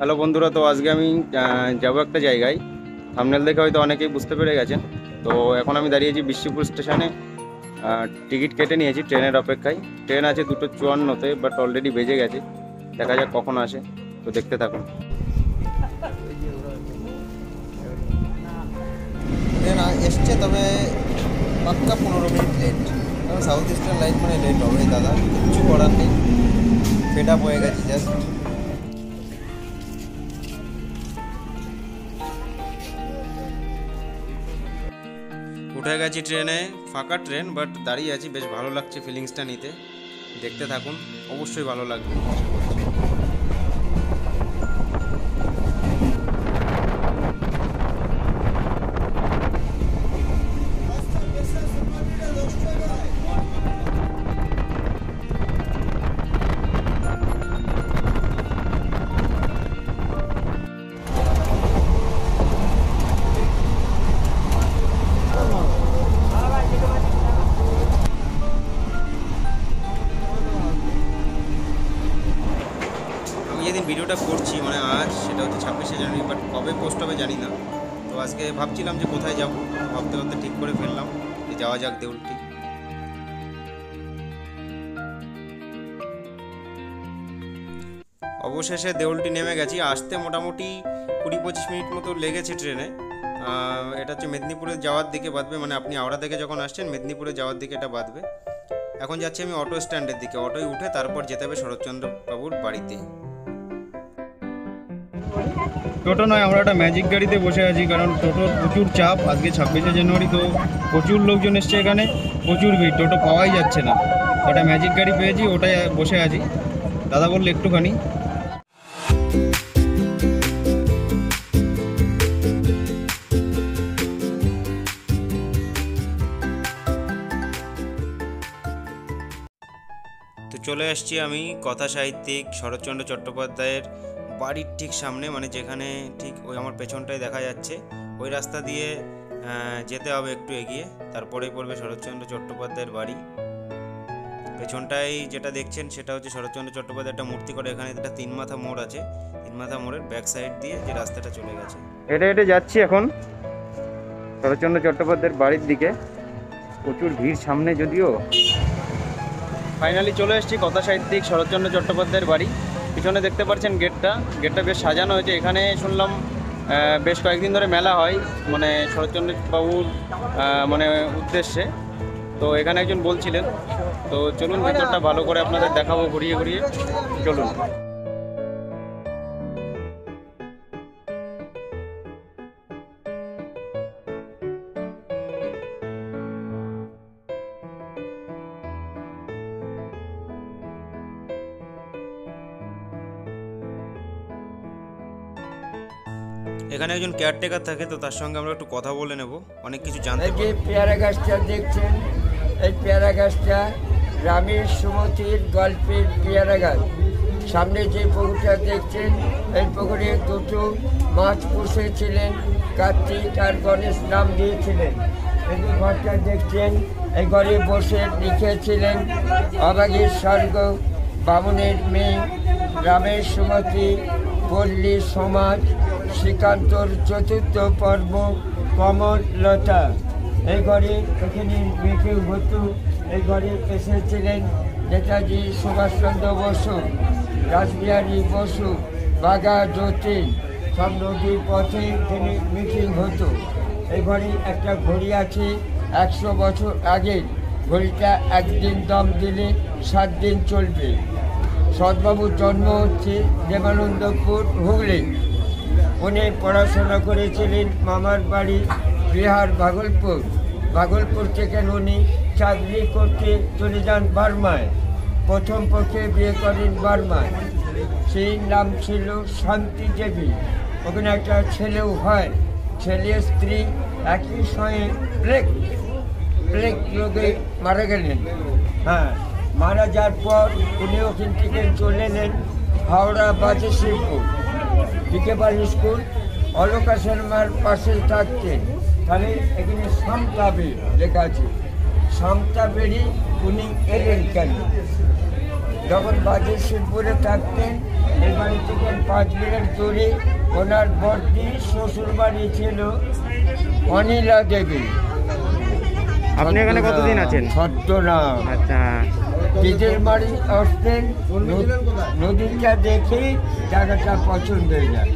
Hello বন্ধুরা, তো আজকে আমি যাবো একটা জায়গায়। থাম্বনেল দেখে হয়তো অনেকেই বুঝতে পেরে গেছেন। তো এখন আমি দাঁড়িয়েছি বিষ্ণুপুর স্টেশনে। টিকিট কেটে নিয়েছি ট্রেনের অপেক্ষায়। ট্রেন আছে 2:54-তে, বাট অলরেডি বেজে গেছে। দেখা যাক কখন আসে, তো দেখতে থাকুন। ট্রেন এসছে, তবে পাক্কা 15 মিনিট লেট। কারণ সাউথ ইস্টার্ন লাইন মানে লেট হবে দাদা, কিছু করার নেই। ফেড আপ হয়ে গেছি জাস্ট। উঠে গেছি ট্রেনে, ফাঁকা ট্রেন, বাট দাঁড়িয়ে আছি। বেশ ভালো লাগছে ফিলিংসটা নিতে। দেখতে থাকুন, অবশ্যই ভালো লাগবে। যেদিন ভিডিওটা করছি মানে আজ, সেটা হচ্ছে 26শে জানুয়ারি, বাট কবে পোস্ট হবে জানি না। তো আজকে ভাবছিলাম যে কোথায় যাব, ভাবতে ভাবতে ঠিক করে ফেললাম যে যাওয়া যাক দেউলটি। অবশেষে দেউলটি নেমে গেছি। আসতে মোটামুটি 20-25 মিনিট মতো লেগেছে ট্রেনে। এটা হচ্ছে মেদিনীপুরে যাওয়ার দিকে বাঁধবে, মানে আপনি হাওড়া থেকে যখন আসছেন মেদিনীপুরে যাওয়ার দিকে এটা বাঁধবে। এখন যাচ্ছি আমি অটো স্ট্যান্ডের দিকে। অটোয় উঠে তারপর যেতে হবে শরৎচন্দ্র বাবুর বাড়িতে। টোটো নয়, আমরা একটা ম্যাজিক গাড়িতে বসে আছি, কারণ টোটোর প্রচুর চাপ। আজকে 26শে জানুয়ারি, তো প্রচুর লোকজন এসছে এখানে, প্রচুর ভিড়, টোটো পাওয়াই যাচ্ছে না। একটা ম্যাজিক গাড়ি পেয়েছি, ওটাই বসে আছি। দাদা বললো একটুখানি। তো চলে আসছি আমি কথা সাহিত্যিক শরৎচন্দ্র চট্টোপাধ্যায়ের বাড়ির ঠিক সামনে, মানে যেখানে ঠিক ওই আমার পেছনটাই দেখা যাচ্ছে। ওই রাস্তা দিয়ে যেতে হবে একটু এগিয়ে, তারপরেই পড়বে শরৎচন্দ্র চট্টোপাধ্যায়ের বাড়ি। পেছনটাই যেটা দেখছেন সেটা হচ্ছে শরৎচন্দ্র চট্টোপাধ্যায়ের একটা মূর্তি করে। এখানে একটা 3 মাথা মোড় আছে, 3 মাথা মোড়ের ব্যাক সাইড দিয়ে যে রাস্তাটা চলে গেছে। হেঁটে হেঁটে যাচ্ছি এখন শরৎচন্দ্র চট্টোপাধ্যায়ের বাড়ির দিকে। প্রচুর ভিড় সামনে, যদিও ফাইনালি চলে এসেছি কথা সাহিত্যিক শরৎচন্দ্র চট্টোপাধ্যায়ের বাড়ি। পিছনে দেখতে পাচ্ছেন গেটটা বেশ সাজানো হয়েছে। এখানে শুনলাম বেশ কয়েকদিন ধরে মেলা হয়, মানে শরৎচন্দ্র বাবুর মানে উদ্দেশ্যে। তো এখানে একজন বলছিলেন, তো চলুন ভেতরটা ভালো করে আপনাদের দেখাবো ঘুরিয়ে ঘুরিয়ে। চলুন। এখানে একজন কেয়ারটেকার থাকে, তো তার সঙ্গে আমরা একটু কথা বলে নেব, অনেক কিছু জানতে পারবো। এই পেয়ারা গাছটা দেখছেন, এই পেয়ারা গাছটা রামের সুমতির গল্পের পেয়ারা গাছ। সামনে যে পুকুরটা দেখছেন, এই পুকুরে দুটো মাছ পুষেছিলেন, কার্তিক আর গণেশ নাম দিয়েছিলেন। এই যে ঘরটা দেখছেন, এই ঘরে বসে লিখেছিলেন অবাগের স্বর্গ, বামুনের মেয়ে, রামের সুমতি, পল্লী সমাজ, শ্রীকান্তর চতুর্থ পর্ব, কমললতা। এই ঘরে এখানে মিটিং হতো। এই ঘরে এসেছিলেন নেতাজি সুভাষচন্দ্র বসু, রাসবিহারী বসু, বাঘা যতীন, সব নদীর পথে এখানে মিটিং হতো। এই ঘরে একটা ঘড়ি আছে 100 বছর আগের। ঘড়িটা একদিন দম দিলে 7 দিন চলবে। সৎবাবুর জন্ম হচ্ছে দেবানন্দপুর, হুগলি। উনি পড়াশোনা করেছিলেন মামার বাড়ি বিহার ভাগলপুর থেকে উনি চাকরি করতে চলে যান বার্মায়। প্রথম পক্ষে বিয়ে করেন বার্মায়। সেই নাম ছিল শান্তি দেবী। ওখানে একটা ছেলেও হয়। ছেলে স্ত্রী একই সঙ্গে প্লেগ রোগে মারা গেলেন। হ্যাঁ, মারা যাওয়ার পর উনি ওখান থেকে চলে এলেন হাওড়া বাজেশিবপুর। বিকেপাল স্কুল অলকা শর্মার পাশে থাকতেন। তাহলে এখানে সামতাবের লেখা আছে। সামতাবেরই উনি এলেন কেন? যখন বাজে শিবপুরে থাকতেন এই বাড়ি থেকে 5 মিনিট দূরে ওনার বর্দি শ্বশুর বাড়ি ছিল অনিলা দেবী। আপনি এখানে কতদিন আছেন? ছদ্মনাম। আচ্ছা, দিদির বাড়ি আসতেন, নদীটা দেখেই জায়গাটা পছন্দ হয়ে যায়।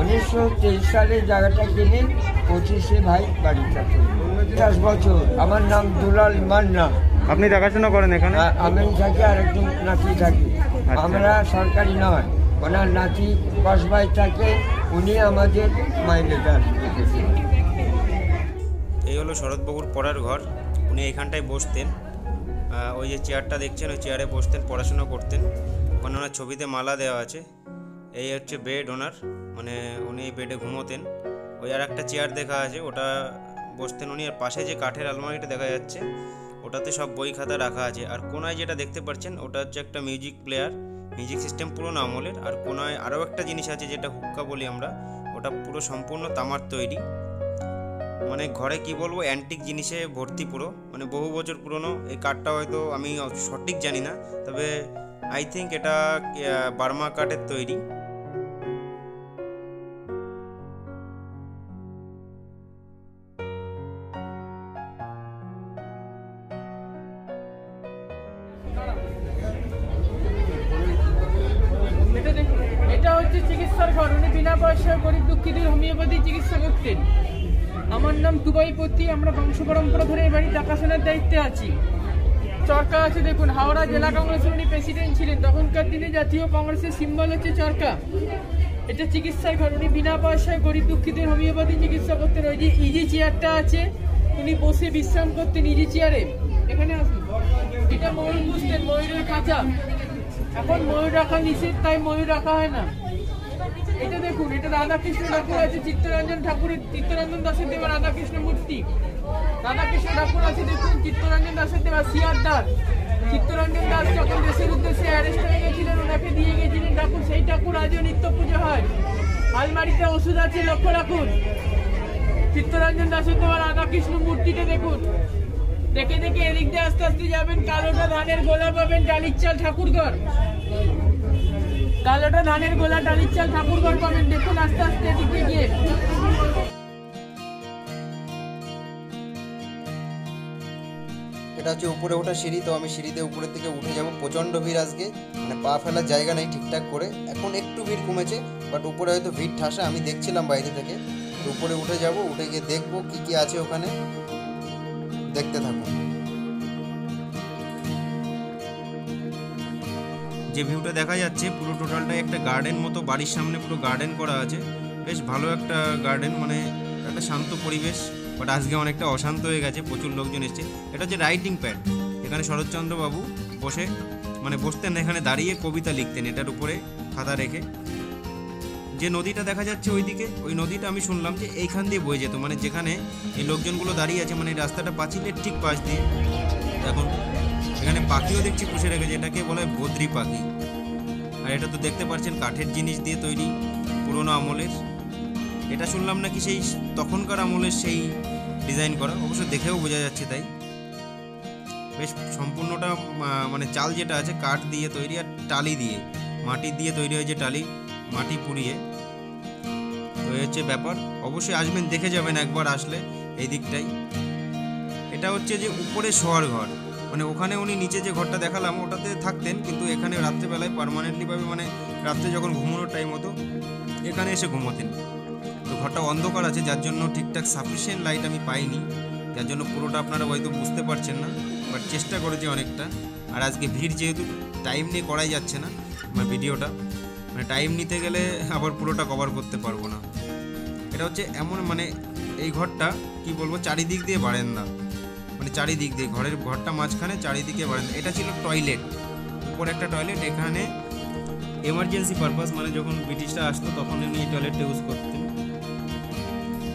1923 সালে জায়গাটা কিনে 25শে ভাই বাড়িটা তৈরি। 50 বছর। আমার নাম দুলাল মান্না। আপনি দেখাশোনা করেন এখানে? আমি থাকি আর একজন নাতি থাকি। আচ্ছা। আমরা সরকারি নয়, ওনার নাতি কসবাই থাকে, উনি আমাদের মাইনেদার। এই হলো শরৎবাবুর পড়ার ঘর। উনি এখানটায় বসতেন, ওই যে চেয়ারটা দেখছেন ওই চেয়ারে বসতেন, পড়াশোনা করতেন। ওখানে ওনার ছবিতে মালা দেওয়া আছে। এই হচ্ছে বেড ওনার, মানে উনি এই বেডে ঘুমোতেন। ওই আর একটা চেয়ার দেখা আছে, ওটা বসতেন উনি। আর পাশে যে কাঠের আলমারিটা দেখা যাচ্ছে ওটাতে সব বই খাতা রাখা আছে। আর কোনায় যেটা দেখতে পাচ্ছেন ওটা হচ্ছে একটা মিউজিক প্লেয়ার, মিউজিক সিস্টেম পুরোনো আমলের। আর কোনায় আরও একটা জিনিস আছে যেটা হুক্কা বলি আমরা, ওটা পুরো সম্পূর্ণ তামার তৈরি। মানে ঘরে কি বলবো, অ্যান্টিক জিনিসে ভর্তি পুরো, মানে বহু বছর পুরনো। এই কাঠটা হয়তো আমি সঠিক জানি না, তবে আই থিঙ্ক এটা বার্মা কাঠের তৈরি। এটা হচ্ছে চিকিৎসার ঘর। উনি বিনা পয়সায় গরিব দুঃখীদের হোমিওপ্যাথি চিকিৎসা করতেন। আমার নাম দুবাইপতি। আমরা বংশ পরম্পরা ধরে এই বাড়ি দেখাশোনার দায়িত্বে আছি। চরকা আছে দেখুন, হাওড়া জেলা কংগ্রেসের উনি প্রেসিডেন্ট ছিলেন। তখনকার দিনে জাতীয় কংগ্রেসের সিম্বল হচ্ছে চরকা। এটা চিকিৎসার ঘর। উনি বিনা পয়সায় গরিব দুঃখীদের হোমিওপ্যাথি চিকিৎসা করতেন। ওই যে ইজি চেয়ারটা আছে, উনি বসে বিশ্রাম করতেন ইজি চেয়ারে। এখানে আসুন। এটা ময়ূর পুষতেন, ময়ূরের খাঁচা। এখন ময়ূর রাখা নিষেধ, তাই ময়ূর রাখা হয় না। এটা দেখুন, এটা রাধাকৃষ্ণ ঠাকুর আছে, চিত্তরঞ্জন ঠাকুরের, চিত্তরঞ্জন দাসের দেওয়া রাধাকৃষ্ণ মূর্তি। রাধাকৃষ্ণ ঠাকুর আছে দেখুন, চিত্তরঞ্জন দাসের দেওয়া সিয়ার দাস। চিত্তরঞ্জন দাস যখন দেশের উদ্দেশ্যে অ্যারেস্ট হয়ে গেছিলেন, ওনাকে দিয়ে গেছিলেন ঠাকুর। সেই ঠাকুর আজও নিত্য পুজো হয়। আলমারিতে ওষুধ আছে, লক্ষ্য রাখুন। চিত্তরঞ্জন দাসের দেওয়া রাধাকৃষ্ণ মূর্তিটা দেখুন। দেখে দেখে এদিক দিয়ে আস্তে আস্তে যাবেন, কালোটা ধানের গোলা পাবেন, ডালির চাল ঠাকুরঘর। কালোটা ধানের গোলা, ডালির চাল ঠাকুরঘর পাবেন। দেখুন আস্তে আস্তে এদিকে গিয়ে। এটা হচ্ছে উপরে ওঠা সিঁড়ি। তো আমি সিঁড়িতে উপরের দিকে উঠে যাব। প্রচণ্ড ভিড় আজকে, মানে পা ফেলার জায়গা নেই ঠিকঠাক করে। এখন একটু ভিড় কমেছে, বাট উপরে হয়তো ভিড় ঠাসা। আমি দেখছিলাম বাইরে থেকে। তো উপরে উঠে যাব, উঠে গিয়ে দেখবো কী কী আছে ওখানে। দেখতে থাকুন। যে ভিউটা দেখা যাচ্ছে পুরো টোটালটাই একটা গার্ডেন মতো, বাড়ির সামনে পুরো গার্ডেন করা আছে। বেশ ভালো একটা গার্ডেন, মানে একটা শান্ত পরিবেশ। বাট আজকে অনেকটা অশান্ত হয়ে গেছে, প্রচুর লোকজন এসছে। এটা হচ্ছে রাইটিং প্যাড। এখানে শরৎচন্দ্র বাবু বসে, মানে বসতেন না, এখানে দাঁড়িয়ে কবিতা লিখতেন এটার উপরে খাতা রেখে। যে নদীটা দেখা যাচ্ছে ওইদিকে, ওই নদীটা আমি শুনলাম যে এইখান দিয়ে বয়ে যেত, মানে যেখানে এই লোকজনগুলো দাঁড়িয়ে আছে, মানে এই রাস্তাটা পাঁচিলের ঠিক পাশ দিয়ে। এখন এখানে পাখিও দেখছি পুষে রেখেছে, এটাকে বলা হয় বদ্রি পাখি। আর এটা তো দেখতে পাচ্ছেন কাঠের জিনিস দিয়ে তৈরি, পুরোনো আমলের। এটা শুনলাম নাকি সেই তখনকার আমলের সেই ডিজাইন করা, অবশ্য দেখেও বোঝা যাচ্ছে তাই। বেশ সম্পূর্ণটা মানে চাল যেটা আছে কাঠ দিয়ে তৈরি, আর টালি দিয়ে, মাটি দিয়ে তৈরি হয়েছে টালি, মাটি পুড়িয়ে। তো এই হচ্ছে ব্যাপার। অবশ্যই আসবেন, দেখে যাবেন একবার আসলে এই দিকটাই। এটা হচ্ছে যে উপরে শোয়ার ঘর, মানে ওখানে উনি নিচে যে ঘরটা দেখালাম ওটাতে থাকতেন, কিন্তু এখানে রাত্রেবেলায় পার্মানেন্টলিভাবে, মানে রাত্রে যখন ঘুমানোর টাইম হতো এখানে এসে ঘুমোতেন। তো ঘরটা অন্ধকার আছে, যার জন্য ঠিকঠাক সাফিসিয়েন্ট লাইট আমি পাইনি, যার জন্য পুরোটা আপনারা হয়তো বুঝতে পারছেন না, বাট চেষ্টা করেছি অনেকটা। আর আজকে ভিড় যেহেতু, টাইম নিয়ে করাই যাচ্ছে না আমার ভিডিওটা, মানে টাইম নিতে গেলে আবার পুরোটা কভার করতে পারবো না। এটা হচ্ছে এমন, মানে এই ঘরটা কি বলবো, চারিদিক দিয়ে বারান্দা, মানে চারিদিক দিয়ে ঘরটা মাঝখানে, চারিদিকে বারান্দা। এটা ছিল টয়লেট, উপরে একটা টয়লেট। এখানে এমার্জেন্সি পারপাস, মানে যখন ব্রিটিশরা আসতো তখন উনি এই টয়লেটটা ইউজ করতেন।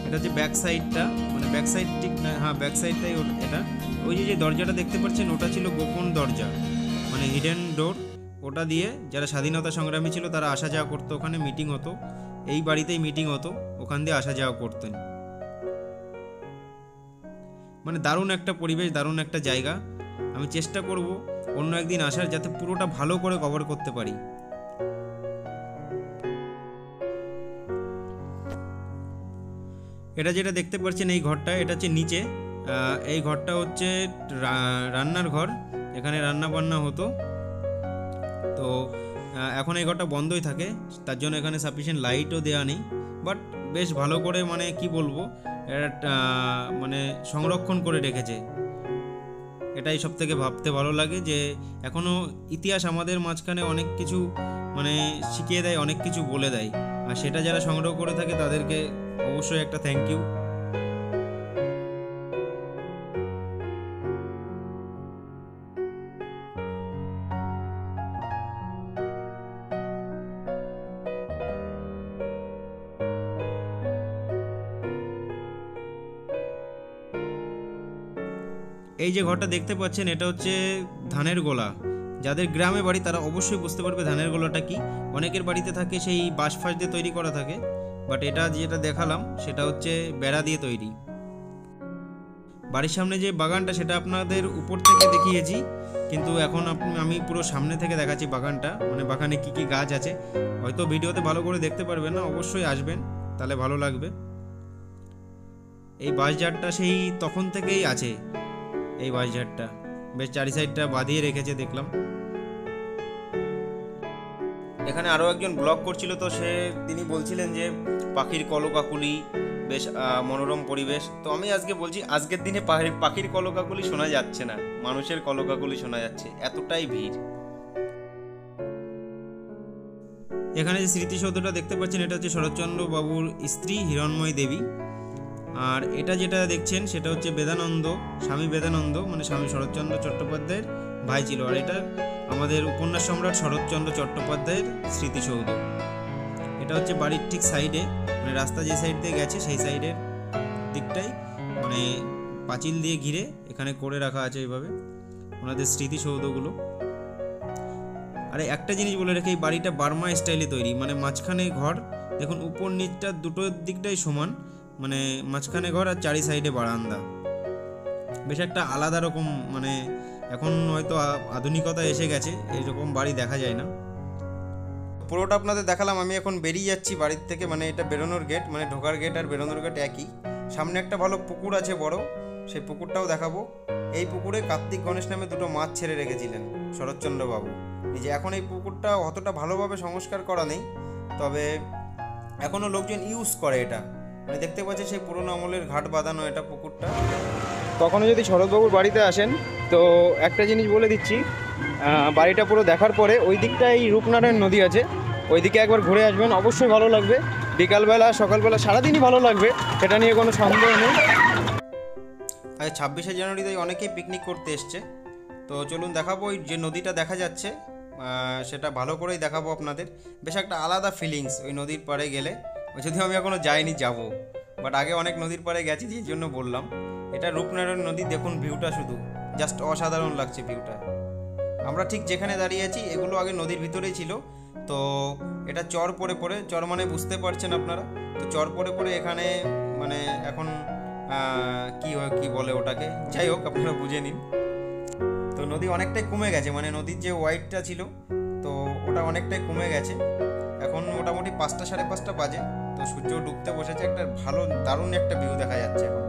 এটা হচ্ছে ব্যাক সাইডটা, মানে ব্যাক সাইড ঠিক না, হ্যাঁ ব্যাক সাইডটাই এটা। ওই যে দরজাটা দেখতে পাচ্ছেন ওটা ছিল গোপন দরজা, মানে হিডেন ডোর। ওটা দিয়ে যারা স্বাধীনতা সংগ্রামী ছিল তারা আসা যাওয়া করতো, ওখানে মিটিং হতো, এই বাড়িতেই মিটিং হতো, ওখান দিয়ে আসা যাওয়া করতেন। মানে দারুণ একটা পরিবেশ, দারুণ একটা জায়গা। আমি চেষ্টা করব অন্য একদিন আসার, যাতে পুরোটা ভালো করে কভার করতে পারি। এটা যেটা দেখতে পাচ্ছেন এই ঘরটা, এটা হচ্ছে নিচে। এই ঘরটা হচ্ছে রান্নার ঘর, এখানে রান্না বান্না হতো। তো এখন এই ঘরটা বন্ধই থাকে, তার জন্য এখানে সাফিসিয়েন্ট লাইটও দেওয়া নেই। বাট বেশ ভালো করে মানে কি বলবো, এটা মানে সংরক্ষণ করে রেখেছে। এটাই সব থেকে ভাবতে ভালো লাগে যে এখনও ইতিহাস আমাদের মাঝখানে অনেক কিছু মানে শিখিয়ে দেয়, অনেক কিছু বলে দেয়। আর সেটা যারা সংগ্রহ করে থাকে তাদেরকে অবশ্যই একটা থ্যাংক ইউ। এই যে ঘরটা দেখতে পাচ্ছেন, এটা হচ্ছে ধানের গোলা। যাদের গ্রামে বাড়ি তারা অবশ্যই বুঝতে পারবে ধানের গোলাটা কি। অনেকের বাড়িতে থাকে সেই বাঁশ ফাঁস দিয়ে তৈরি করা থাকে, বাট এটা যেটা দেখালাম সেটা হচ্ছে বেড়া দিয়ে তৈরি। বাড়ির সামনে যে বাগানটা সেটা আপনাদের উপর থেকে দেখিয়েছি, কিন্তু এখন আমি পুরো সামনে থেকে দেখাচ্ছি বাগানটা, মানে বাগানে কি কি গাছ আছে। হয়তো ভিডিওতে ভালো করে দেখতে পারবেন না, অবশ্যই আসবেন তাহলে ভালো লাগবে। এই বাঁশঝাড়টা সেই তখন থেকেই আছে, এই বাঁশঝাড়টা বেশ চারি সাইডটা বাঁধিয়ে রেখেছে দেখলাম। এখানে আরও একজন ব্লগ করছিল, তো তিনি বলছিলেন যে পাখির কলকাকুলি, বেশ মনোরম পরিবেশ। তো আমি আজকে বলছি আজকের দিনে পাখির কলকাকুলি শোনা যাচ্ছে না, মানুষের কলকাকুলি শোনা যাচ্ছে, এতটাই ভিড়। এখানে যে স্মৃতিসৌধটা দেখতে পাচ্ছেন এটা হচ্ছে শরৎচন্দ্র বাবুর স্ত্রী হিরণময়ী দেবী। আর এটা যেটা দেখছেন সেটা হচ্ছে বেদানন্দ, স্বামী বেদানন্দ, মানে স্বামী শরৎচন্দ্র চট্টোপাধ্যায়ের ভাই ছিল। আর এটা আমাদের উপন্যাস সম্রাট শরৎচন্দ্র চট্টোপাধ্যায়ের স্মৃতিসৌধ। এটা হচ্ছে বাড়ির ঠিক সাইডে, মানে রাস্তা যে সাইড দিয়ে গেছে সেই সাইডের দিকটাই মানে পাঁচিল দিয়ে ঘিরে এখানে করে রাখা আছে এইভাবে ওনাদের স্মৃতিসৌধগুলো। আর একটা জিনিস বলে রেখে, এই বাড়িটা বার্মা স্টাইলে তৈরি, মানে মাঝখানে ঘর দেখুন, উপর নিচটা দুটো দিকটাই সমান, মানে মাঝখানে ঘর আর চারি সাইডে বারান্দা। বেশ একটা আলাদা রকম, মানে এখন হয়তো আধুনিকতা এসে গেছে, এইরকম বাড়ি দেখা যায় না। পুরোটা আপনাদের দেখালাম। আমি এখন বেরিয়ে যাচ্ছি বাড়ির থেকে, মানে এটা বেরোনোর গেট, মানে ঢোকার গেট আর বেরোনোর গেট একই। সামনে একটা ভালো পুকুর আছে বড়, সেই পুকুরটাও দেখাবো। এই পুকুরে কার্তিক গণেশ নামে দুটো মাছ ছেড়ে রেখেছিলেন শরৎচন্দ্রবাবু নিজে। এখন এই পুকুরটা অতটা ভালোভাবে সংস্কার করা নেই, তবে এখনও লোকজন ইউজ করে এটা, মানে দেখতে পাচ্ছি সেই পুরোনো আমলের ঘাট বাঁধানো এটা পুকুরটা। কখনো যদি শরৎবাবুর বাড়িতে আসেন তো একটা জিনিস বলে দিচ্ছি, বাড়িটা পুরো দেখার পরে ওই দিকটাই রূপনারায়ণ নদী আছে, ওই দিকে একবার ঘুরে আসবেন, অবশ্যই ভালো লাগবে। বিকালবেলা সকালবেলা সারাদিনই ভালো লাগবে, সেটা নিয়ে কোনো সন্দেহ নেই। আজ 26শে জানুয়ারিতে অনেকেই পিকনিক করতে এসছে, তো চলুন দেখাবো। ওই যে নদীটা দেখা যাচ্ছে সেটা ভালো করেই দেখাবো আপনাদের। বেশ একটা আলাদা ফিলিংস ওই নদীর পাড়ে গেলে, যদিও আমি এখনও যাইনি, যাব, বাট আগে অনেক নদীর পাড়ে গেছি, যে জন্য বললাম। এটা রূপনারায়ণ নদী, দেখুন ভিউটা শুধু জাস্ট অসাধারণ লাগছে ভিউটা। আমরা ঠিক যেখানে দাঁড়িয়ে আছি এগুলো আগে নদীর ভিতরেই ছিল, তো এটা চর পড়ে পড়ে, চর মানে বুঝতে পারছেন আপনারা, তো চর পড়ে পড়ে এখানে মানে এখন কি বলে ওটাকে, যাই হোক আপনারা বুঝে নিন। তো নদী অনেকটাই কমে গেছে, মানে নদীর যে হোয়াইটটা ছিল তো ওটা অনেকটাই কমে গেছে। এখন মোটামুটি 5টা 5:30 বাজে, তো সূর্য ডুবতে বসেছে। একটা ভালো দারুণ একটা ভিউ দেখা যাচ্ছে এখন,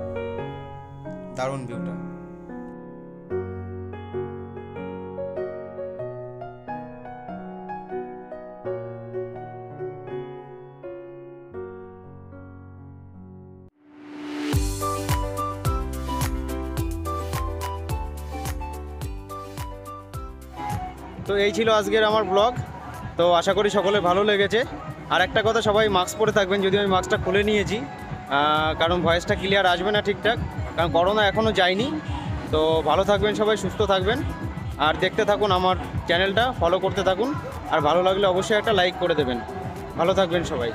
দারুণ ভিউটা। তো এই ছিল আজকের আমার ব্লগ, তো আশা করি সকলে ভালো লেগেছে। আর একটা কথা, সবাই মাস্ক পরে থাকবেন, যদিও আমি মাস্কটা খুলে নিয়েছি, কারণ ভয়েসটা ক্লিয়ার আসবে না ঠিকঠাক, কারণ করোনা এখনও যায়নি। তো ভালো থাকবেন সবাই, সুস্থ থাকবেন, আর দেখতে থাকুন আমার চ্যানেলটা, ফলো করতে থাকুন। আর ভালো লাগলে অবশ্যই একটা লাইক করে দেবেন। ভালো থাকবেন সবাই।